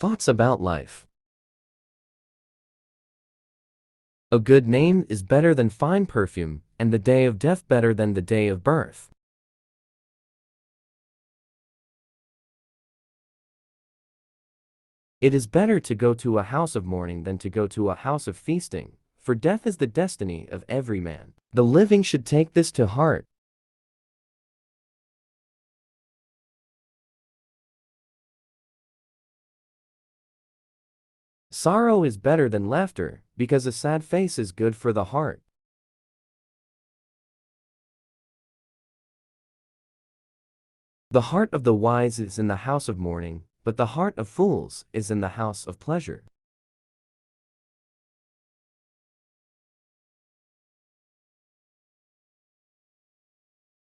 Thoughts about life. A good name is better than fine perfume, and the day of death better than the day of birth. It is better to go to a house of mourning than to go to a house of feasting, for death is the destiny of every man. The living should take this to heart. Sorrow is better than laughter, because a sad face is good for the heart. The heart of the wise is in the house of mourning, but the heart of fools is in the house of pleasure.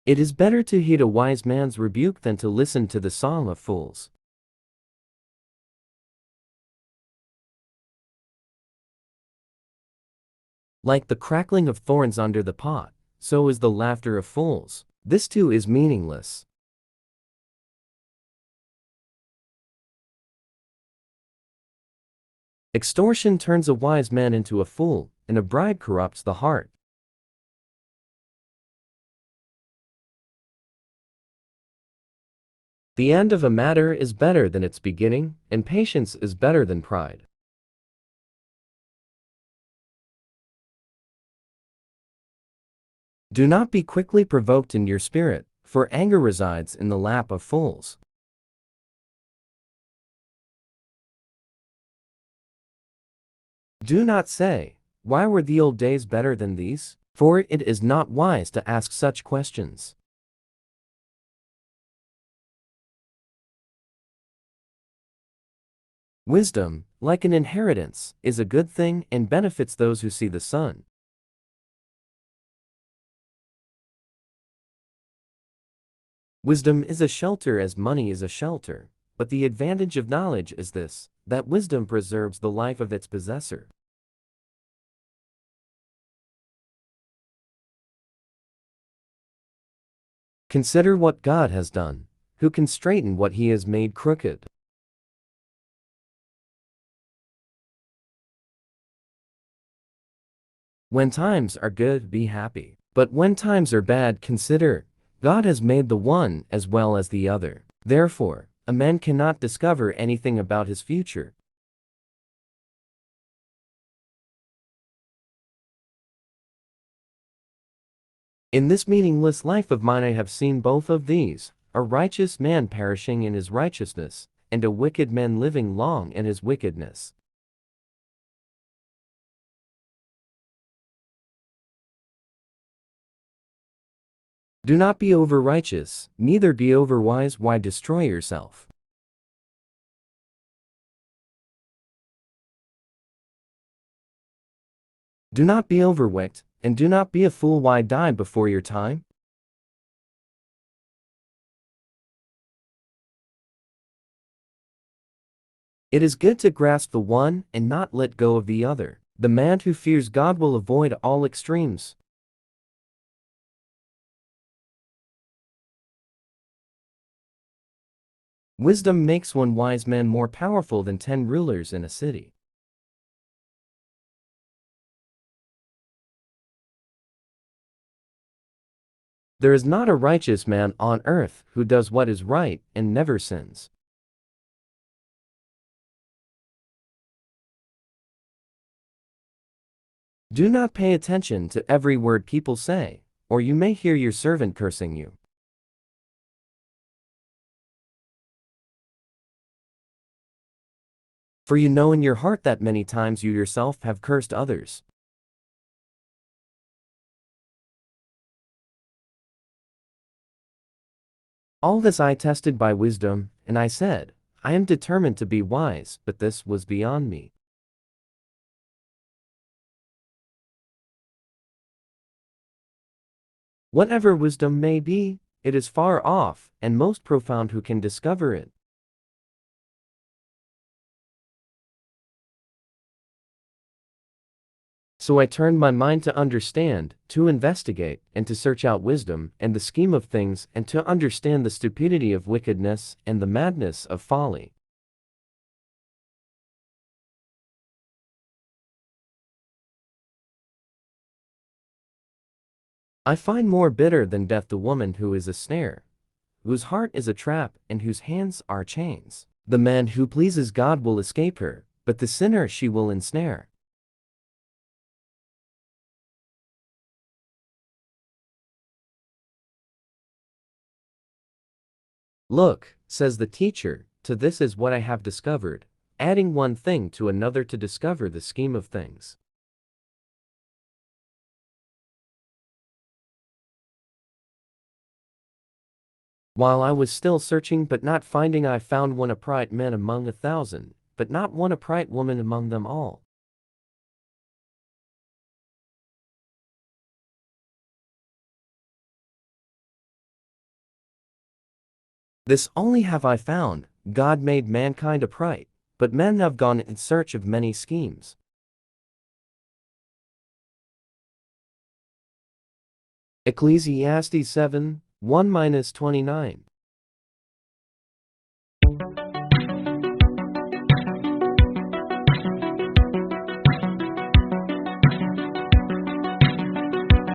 It is better to heed a wise man's rebuke than to listen to the song of fools. Like the crackling of thorns under the pot, so is the laughter of fools. This too is meaningless. Extortion turns a wise man into a fool, and a bribe corrupts the heart. The end of a matter is better than its beginning, and patience is better than pride. Do not be quickly provoked in your spirit, for anger resides in the lap of fools. Do not say, "Why were the old days better than these?" For it is not wise to ask such questions. Wisdom, like an inheritance, is a good thing and benefits those who see the sun. Wisdom is a shelter as money is a shelter, but the advantage of knowledge is this, that wisdom preserves the life of its possessor. Consider what God has done. Who can straighten what he has made crooked? When times are good, be happy. But when times are bad, consider, God has made the one as well as the other. Therefore, a man cannot discover anything about his future. In this meaningless life of mine I have seen both of these, a righteous man perishing in his righteousness, and a wicked man living long in his wickedness. Do not be over-righteous, neither be over-wise. Why destroy yourself? Do not be overworked, and do not be a fool. Why die before your time? It is good to grasp the one and not let go of the other. The man who fears God will avoid all extremes. Wisdom makes one wise man more powerful than 10 rulers in a city. There is not a righteous man on earth who does what is right and never sins. Do not pay attention to every word people say, or you may hear your servant cursing you. For you know in your heart that many times you yourself have cursed others. All this I tested by wisdom, and I said, I am determined to be wise, but this was beyond me. Whatever wisdom may be, it is far off, and most profound who can discover it. So I turned my mind to understand, to investigate, and to search out wisdom and the scheme of things, and to understand the stupidity of wickedness and the madness of folly. I find more bitter than death the woman who is a snare, whose heart is a trap, and whose hands are chains. The man who pleases God will escape her, but the sinner she will ensnare. Look, says the teacher, to this is what I have discovered, adding one thing to another to discover the scheme of things. While I was still searching but not finding, I found one upright man among 1,000, but not one upright woman among them all. This only have I found, God made mankind upright, but men have gone in search of many schemes. Ecclesiastes 7, 1-29.